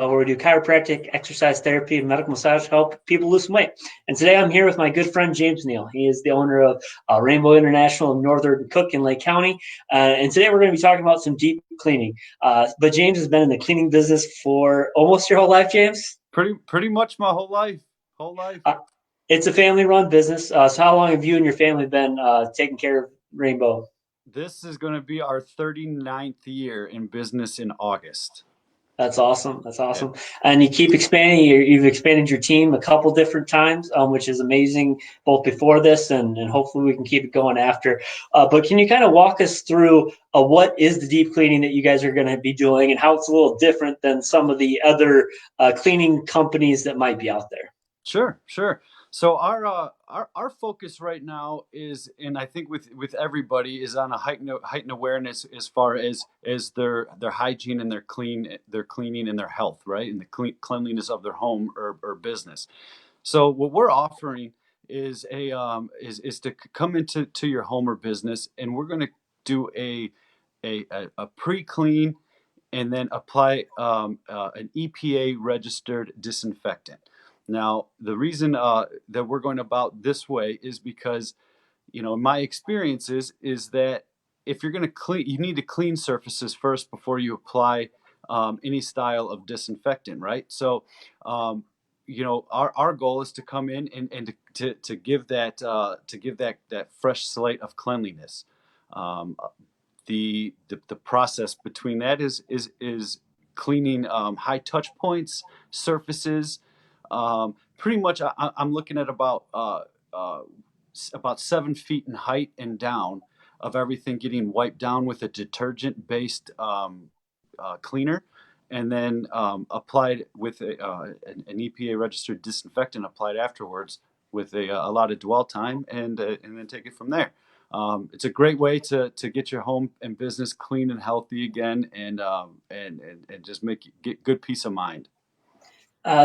where we do chiropractic, exercise therapy, and medical massage to help people lose some weight. And today I'm here with my good friend James Neal. He is the owner of Rainbow International in Northern Cook in Lake County. And today we're going to be talking about some deep cleaning. But James has been in the cleaning business for almost your whole life, James? Pretty much my whole life. Whole life. Uh, it's a family run business. So how long have you and your family been taking care of Rainbow? This is going to be our 39th year in business in August. That's awesome. That's Yeah. awesome. And you keep expanding. You've expanded your team a couple different times, which is amazing, both before this and hopefully we can keep it going after. But can you kind of walk us through what is the deep cleaning that you guys are going to be doing and how it's a little different than some of the other cleaning companies that might be out there? Sure, sure. So our focus right now is, and I think with everybody, is on a heightened awareness as far as their hygiene and their cleaning and their health, right, and the cleanliness of their home or business. So what we're offering is is to come into your home or business, and we're going to do a pre-clean and then apply an EPA registered disinfectant. Now, the reason that we're going about this way is because, my experience is that if you're going to clean, you need to clean surfaces first before you apply any style of disinfectant, right? So, our goal is to come in and to give that fresh slate of cleanliness. Um, the process between that is cleaning high touch points, surfaces. Pretty much, I'm looking at uh, about 7 feet in height and down of everything getting wiped down with a detergent based cleaner, and then applied with an EPA registered disinfectant applied afterwards with a lot of dwell time, and then take it from there. It's a great way to get your home and business clean and healthy again, and just get good peace of mind.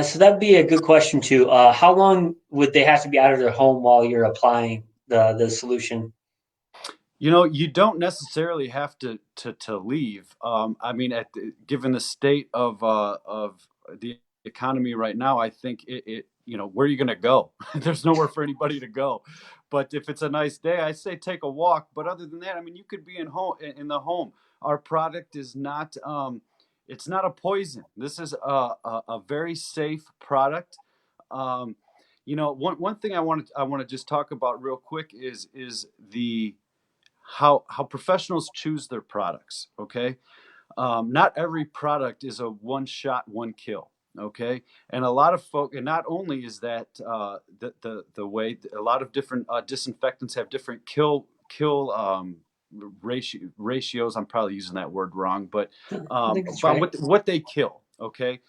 So that'd be a good question too. How long would they have to be out of their home while you're applying the solution? You don't necessarily have to leave. I mean, given the state of the economy right now, I think where are you going to go? There's nowhere for anybody to go. But if it's a nice day, I say take a walk. But other than that, I mean, you could be in the home. Our product is not it's not a poison. This is a very safe product. Um, one thing I want to just talk about real quick is the how professionals choose their products. Okay, not every product is a one shot, one kill. Okay, and a lot of folk, and not only is that the way a lot of different disinfectants have different kill ratios. I'm probably using that word wrong, but I think that's about right. what they kill. Okay,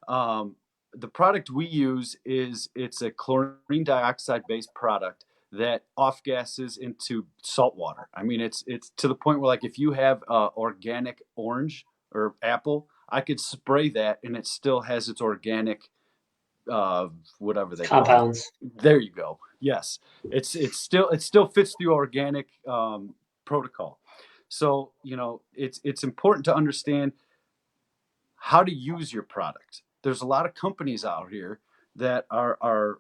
um, the product we use it's a chlorine dioxide based product that off gases into salt water. I mean, it's to the point where, like, if you have organic orange or apple, I could spray that and it still has its organic uh, whatever they call it. Compounds. There you go. Yes, it still fits the organic protocol. So it's important to understand how to use your product. There's a lot of companies out here that are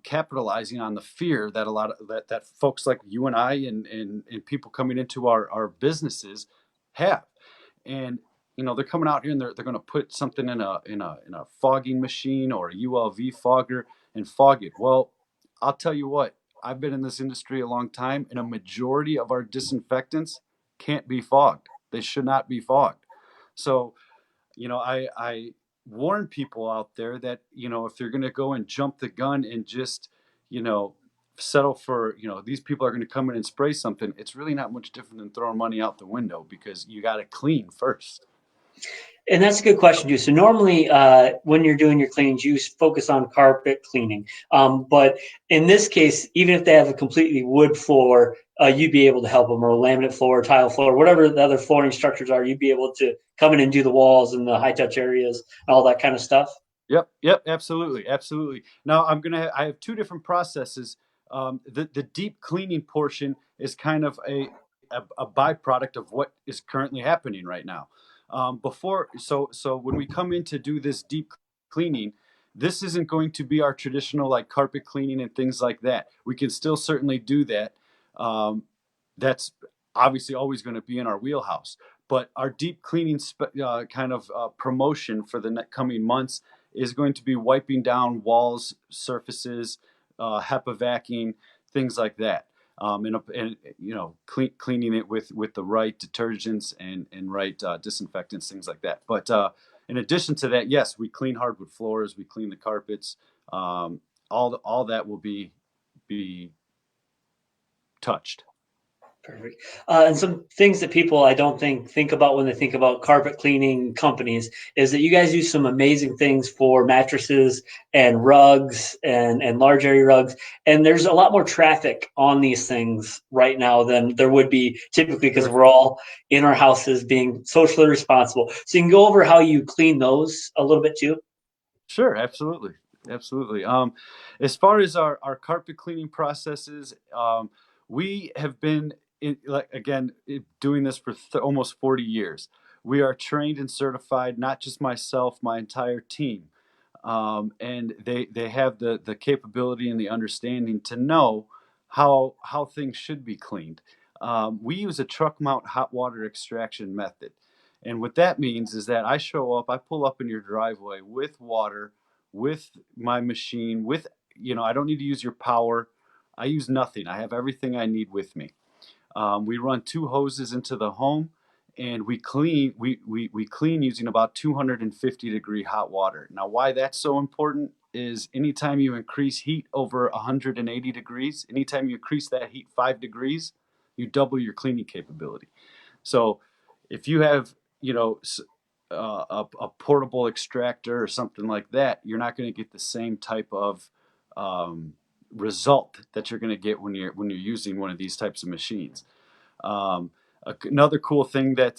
capitalizing on the fear that a lot of that folks like you and I and people coming into our businesses have, and they're coming out here and they're going to put something in a fogging machine or a ULV fogger and fog it. Well, I'll tell you what. I've been in this industry a long time, and a majority of our disinfectants can't be fogged. They should not be fogged. So I warn people out there that, if they're going to go and jump the gun and just, you know, settle for, these people are going to come in and spray something, it's really not much different than throwing money out the window because you got to clean first. And that's a good question too. So normally, when you're doing your cleanings, you focus on carpet cleaning. But in this case, even if they have a completely wood floor, you'd be able to help them, or a laminate floor, tile floor, whatever the other flooring structures are. You'd be able to come in and do the walls and the high touch areas and all that kind of stuff. Yep, absolutely, absolutely. Now I have two different processes. The deep cleaning portion is kind of a byproduct of what is currently happening right now. So when we come in to do this deep cleaning, this isn't going to be our traditional like carpet cleaning and things like that. We can still certainly do that. Um, that's obviously always going to be in our wheelhouse. But our deep cleaning kind of promotion for the coming months is going to be wiping down walls, surfaces, HEPA vacuuming, things like that. And cleaning it with the right detergents and right disinfectants, things like that. But in addition to that, yes, we clean hardwood floors, we clean the carpets. All that will be touched. Perfect. And some things that people I don't think about when they think about carpet cleaning companies is that you guys do some amazing things for mattresses and rugs and large area rugs. And there's a lot more traffic on these things right now than there would be typically because Sure. we're all in our houses being socially responsible. So you can go over how you clean those a little bit too. Sure, absolutely. Absolutely. As far as our carpet cleaning processes, we have been like again doing this for almost 40 years. We are trained and certified, not just myself, my entire team. And they have the capability and the understanding to know how things should be cleaned. We use a truck mount hot water extraction method. And what that means is that I pull up in your driveway with water, with my machine, I don't need to use your power. I use nothing. I have everything I need with me. We run two hoses into the home, and we clean using about 250-degree hot water. Now, why that's so important is anytime you increase heat over 180 degrees, anytime you increase that heat 5 degrees, you double your cleaning capability. So if you have, a portable extractor or something like that, you're not going to get the same type of result that you're going to get when you're using one of these types of machines. Um, Another cool thing that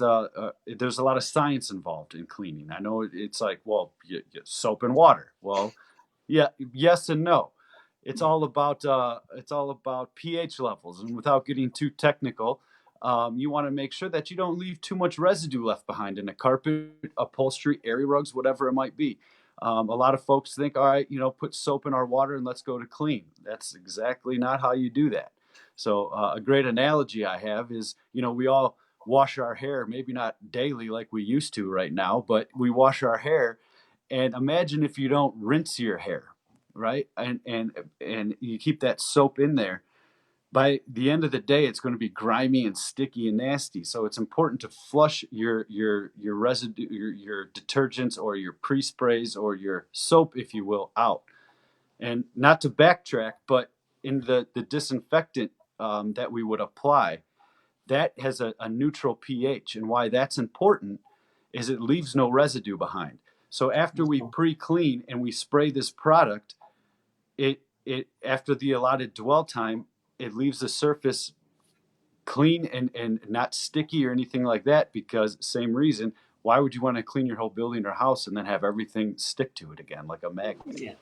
there's a lot of science involved in cleaning. I know it's like, well, soap and water. Well, yeah, yes and no. It's all about pH levels, and without getting too technical, you want to make sure that you don't leave too much residue left behind in a carpet, upholstery, area rugs, whatever it might be. A lot of folks think, all right, put soap in our water and let's go to clean. That's exactly not how you do that. So a great analogy I have is, we all wash our hair, maybe not daily like we used to right now, but we wash our hair. And imagine if you don't rinse your hair, right? And you keep that soap in there. By the end of the day, it's going to be grimy and sticky and nasty. So it's important to flush your residue, your detergents or your pre sprays or your soap, if you will, out. And not to backtrack, but in the disinfectant that we would apply, that has a neutral pH. And why that's important is it leaves no residue behind. So after we pre-clean and we spray this product, it after the allotted dwell time, it leaves the surface clean and not sticky or anything like that, because same reason, why would you want to clean your whole building or house and then have everything stick to it again like a magnet? Yeah,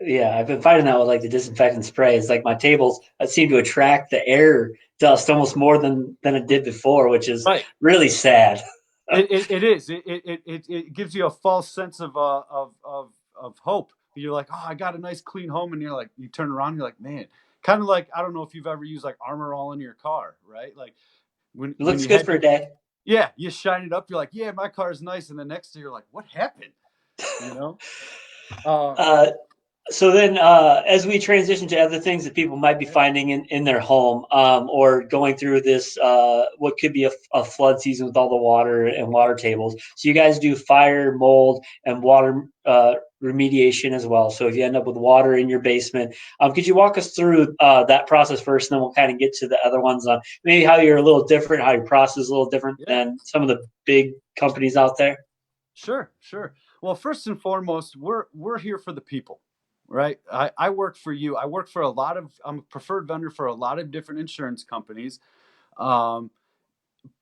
yeah, I've been finding that with like the disinfectant sprays. Like my tables seem to attract the air dust almost more than it did before, which is Right. really sad. It is. It gives you a false sense of hope. You're like, oh, I got a nice clean home, and you're like, you turn around, you're like, man, kind of like, I don't know if you've ever used like Armor All in your car, right? Like It when looks you good had for your, a day. yeah, you shine it up, you're like, yeah, my car is nice, and the next day you're like, what happened? You know? Uh, Uh, So then, as we transition to other things that people might be finding in their home, or going through this, what could be a flood season with all the water and water tables. So you guys do fire, mold, and water remediation as well. So if you end up with water in your basement, could you walk us through that process first, and then we'll kind of get to the other ones on maybe how you're a little different, how your process is a little different yeah. than some of the big companies out there? Sure, sure. Well, first and foremost, we're here for the people, right? I work for you. I'm a preferred vendor for a lot of different insurance companies, um,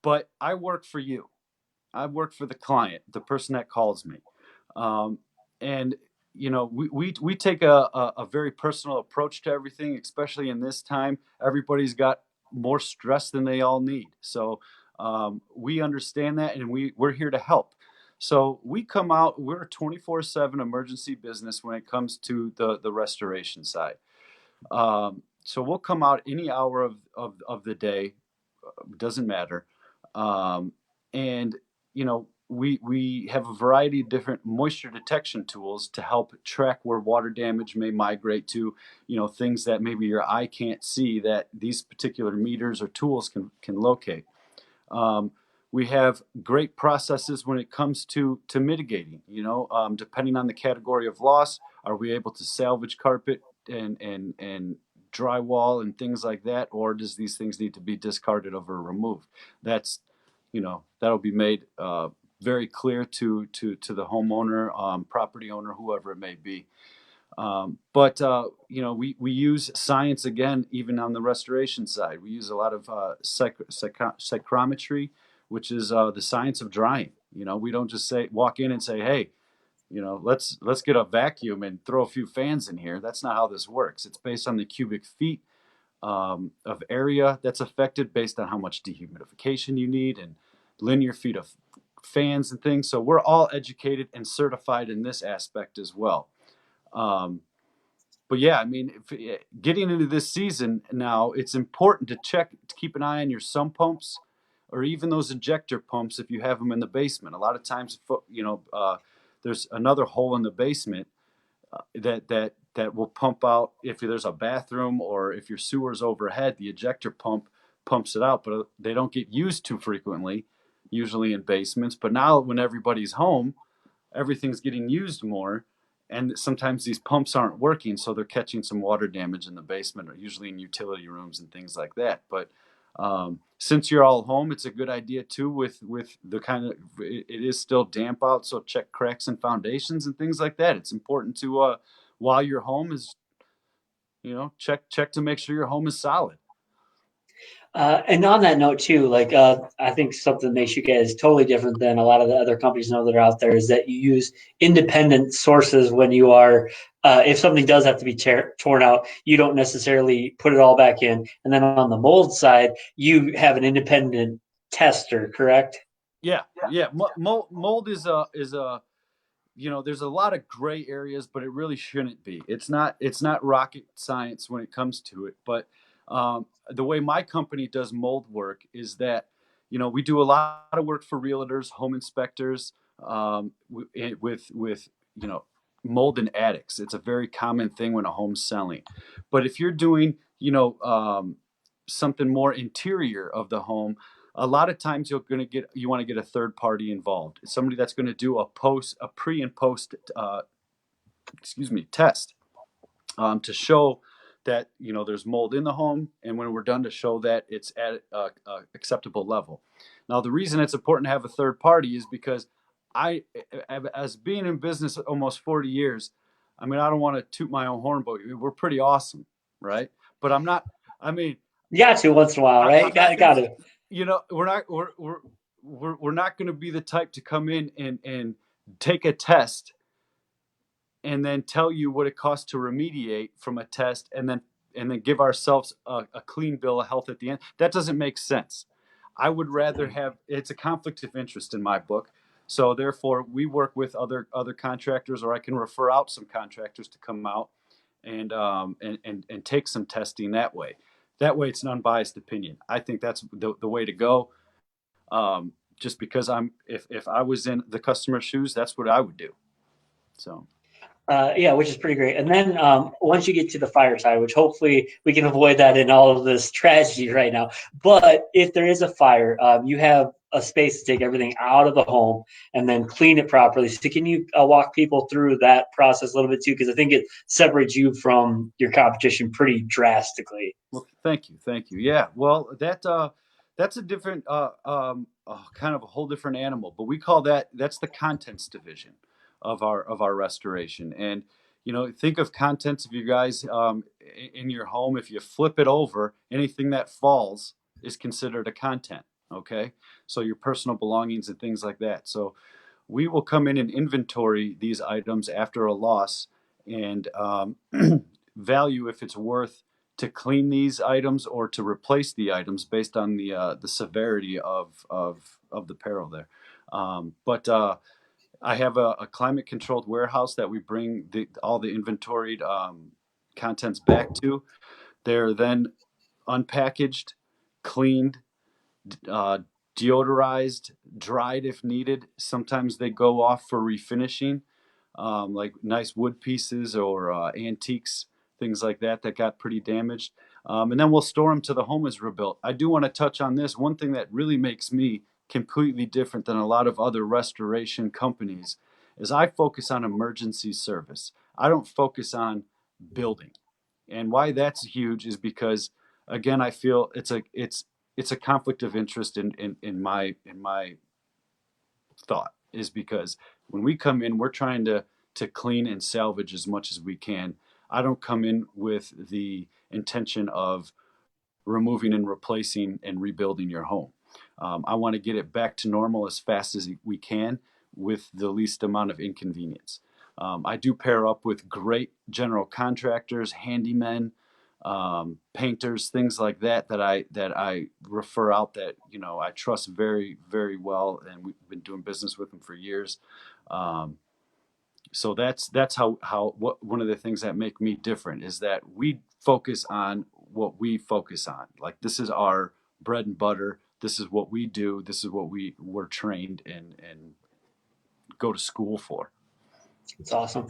but I work for you. I work for the client, the person that calls me, um, and we take a very personal approach to everything, especially in this time. Everybody's got more stress than they all need, so We understand that, and we're here to help. So we come out. We're a 24/7 emergency business when it comes to the restoration side. So we'll come out any hour of the day, doesn't matter. Um, and we have a variety of different moisture detection tools to help track where water damage may migrate to, things that maybe your eye can't see that these particular meters or tools can locate. Um, we have great processes when it comes to mitigating. Depending on the category of loss, are we able to salvage carpet and drywall and things like that, or does these things need to be discarded or removed? That's that'll be made very clear to the homeowner, property owner, whoever it may be. But we use science again, even on the restoration side. We use a lot of psychrometry, which is the science of drying. We don't just walk in and say, "Hey, let's get a vacuum and throw a few fans in here." That's not how this works. It's based on the cubic feet of area that's affected, based on how much dehumidification you need and linear feet of fans and things. So we're all educated and certified in this aspect as well. Um, but yeah, I mean, getting into this season now, it's important to keep an eye on your sump pumps, or even those ejector pumps if you have them in the basement. A lot of times, there's another hole in the basement that will pump out if there's a bathroom, or if your sewer's overhead. The ejector pump pumps it out, but they don't get used too frequently, usually in basements. But now, when everybody's home, everything's getting used more, and sometimes these pumps aren't working, so they're catching some water damage in the basement, or usually in utility rooms and things like that. But since you're all home, it's a good idea too, with the kind of, it is still damp out, so check cracks and foundations and things like that. It's important to, while you're home, is check to make sure your home is solid. And on that note too, like I think something that makes you guys totally different than a lot of the other companies know that are out there is that you use independent sources when you are, if something does have to be torn out, you don't necessarily put it all back in. And then on the mold side, you have an independent tester, correct? Yeah, yeah. Mold is a there's a lot of gray areas, but it really shouldn't be. It's not rocket science when it comes to it. But the way my company does mold work is that we do a lot of work for realtors, home inspectors, with mold in attics. It's a very common thing when a home's selling. But if you're doing something more interior of the home, a lot of times you want to get a third party involved, somebody that's going to do a pre and post test, to show that there's mold in the home, and when we're done, to show that it's at a acceptable level. Now, the reason it's important to have a third party is because I, as being in business almost 40 years, I mean, I don't want to toot my own horn, but we're pretty awesome, right? But I'm not. I mean, You got to once in a while, right? I'm not Got gonna, to. we're not gonna be the type to come in and take a test and then tell you what it costs to remediate from a test, and then give ourselves a clean bill of health at the end. That doesn't make sense. I would rather have, it's a conflict of interest in my book. So therefore, we work with other contractors, or I can refer out some contractors to come out and take some testing that way. That way, it's an unbiased opinion. I think that's the way to go. Just because if I was in the customer's shoes, that's what I would do. So. Yeah, which is pretty great. And then once you get to the fire side, which hopefully we can avoid that in all of this tragedy right now. But if there is a fire, you have a space to take everything out of the home and then clean it properly. So can you walk people through that process a little bit too? Because I think it separates you from your competition pretty drastically. Well, thank you. Yeah, well, that's a different, kind of a whole different animal. But we call that's the contents division of our restoration. And think of contents of you guys, in your home. If you flip it over, anything that falls is considered a content. Okay, so your personal belongings and things like that. So we will come in and inventory these items after a loss, and value if it's worth to clean these items or to replace the items based on the severity of the peril there. But I have a climate controlled warehouse that we bring all the inventoried contents back to. They're then unpackaged, cleaned, uh, deodorized, dried if needed. Sometimes they go off for refinishing, like nice wood pieces or antiques, things like that that got pretty damaged. And then we'll store them till the home is rebuilt. I do want to touch on this. One thing that really makes me completely different than a lot of other restoration companies is I focus on emergency service. I don't focus on building. And why that's huge is because, again, I feel it's a conflict of interest in my thought, is because when we come in, we're trying to clean and salvage as much as we can. I don't come in with the intention of removing and replacing and rebuilding your home. I want to get it back to normal as fast as we can with the least amount of inconvenience. I do pair up with great general contractors, handymen, painters, things like that I refer out, that I trust very very well, and we've been doing business with them for years. Um, so that's how what one of the things that make me different is that we focus on what we focus on. Like, this is our bread and butter. This is what we do. This is what we were trained and go to school for. It's awesome.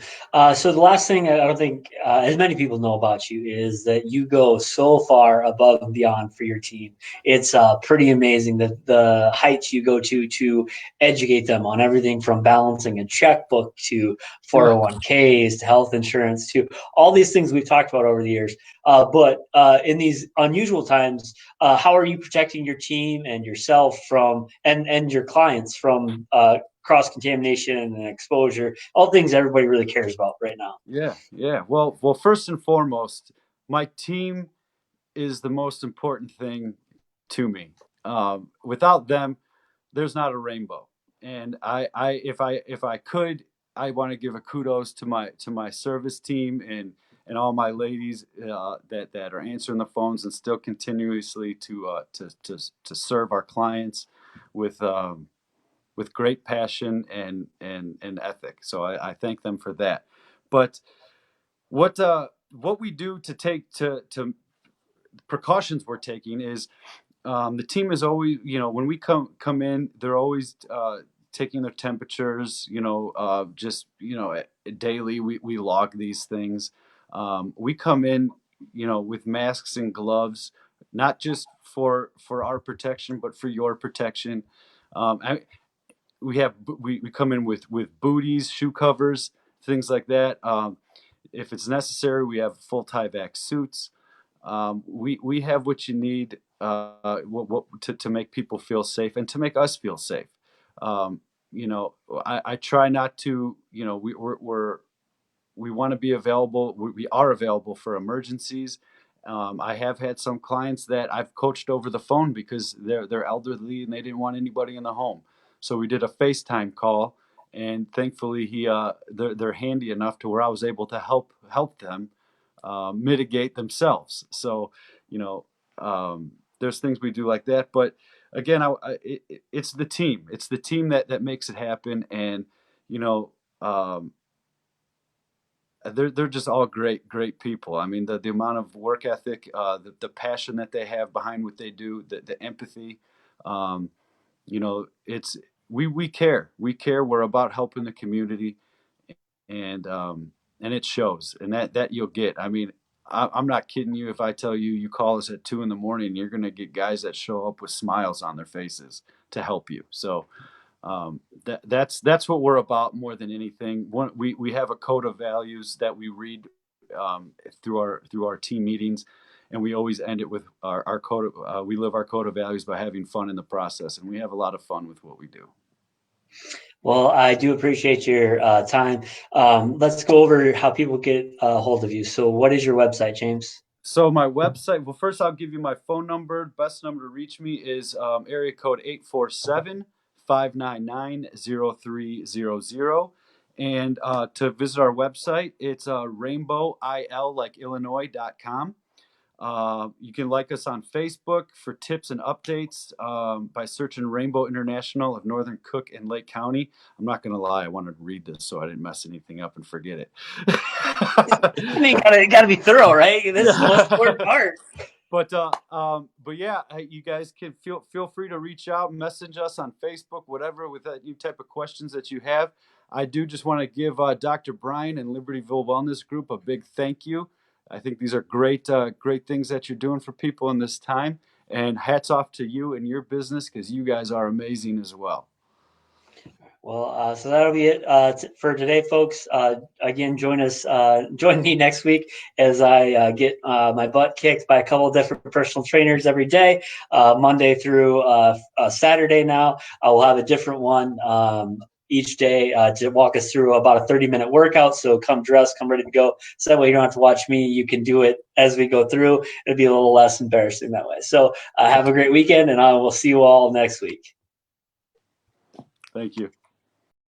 So the last thing I don't think as many people know about you is that you go so far above and beyond for your team. It's pretty amazing that the heights you go to educate them on everything from balancing a checkbook to Yeah. 401ks to health insurance to all these things we've talked about over the years. But in these unusual times, how are you protecting your team and yourself from and your clients from cross contamination and exposure, all things everybody really cares about right now? Yeah, yeah. Well, first and foremost, my team is the most important thing to me. Without them, there's not a rainbow. And if I could, I want to give a kudos to my service team and all my ladies that are answering the phones and still continuously to serve our clients with with great passion and ethic. So I thank them for that. But what we do to precautions we're taking is, the team is always, when we come in, they're always taking their temperatures, just daily. We log these things. We come in, with masks and gloves, not just for our protection, but for your protection. I, we come in with booties, shoe covers, things like that. If it's necessary, we have full tie-back suits. We have what you need, to make people feel safe and to make us feel safe. Um, I try not to. We want to be available. We are available for emergencies. I have had some clients that I've coached over the phone because they're elderly and they didn't want anybody in the home. So we did a FaceTime call, and thankfully they're handy enough to where I was able to help them mitigate themselves. So, you know, there's things we do like that. But again, it's the team. It's the team that makes it happen. And you know, um, they're just all great people. I mean, the amount of work ethic, the passion that they have behind what they do, the empathy. Um, it's we care. We care. We're about helping the community, and and it shows, and that you'll get. I mean, I'm not kidding you if I tell you, you call us at 2 in the morning, you're gonna get guys that show up with smiles on their faces to help you. So that's what we're about more than anything. We have a code of values that we read through our team meetings, and we always end it with our code. We live our code of values by having fun in the process, and we have a lot of fun with what we do. Well, I do appreciate your time. Let's go over how people get a hold of you. So, what is your website, James? So my website. Well, first I'll give you my phone number. Best number to reach me is area code 847-599-0300. And to visit our website, it's rainbowil like Illinois.com. You can like us on Facebook for tips and updates by searching Rainbow International of Northern Cook and Lake County. I'm not going to lie, I wanted to read this so I didn't mess anything up and forget it. I mean, gotta be thorough, right? This is the most important part. But yeah, you guys can feel free to reach out, message us on Facebook, whatever, with any type of questions that you have. I do just want to give Dr. Brian and Libertyville Wellness Group a big thank you. I think these are great things that you're doing for people in this time. And hats off to you and your business, because you guys are amazing as well. Well, so that'll be it for today, folks. Again, join me next week as I get my butt kicked by a couple of different personal trainers every day, Monday through Saturday. Now I will have a different one each day to walk us through about a 30-minute workout. So come dressed, come ready to go. So that way you don't have to watch me. You can do it as we go through. It'll be a little less embarrassing that way. So have a great weekend, and I will see you all next week. Thank you.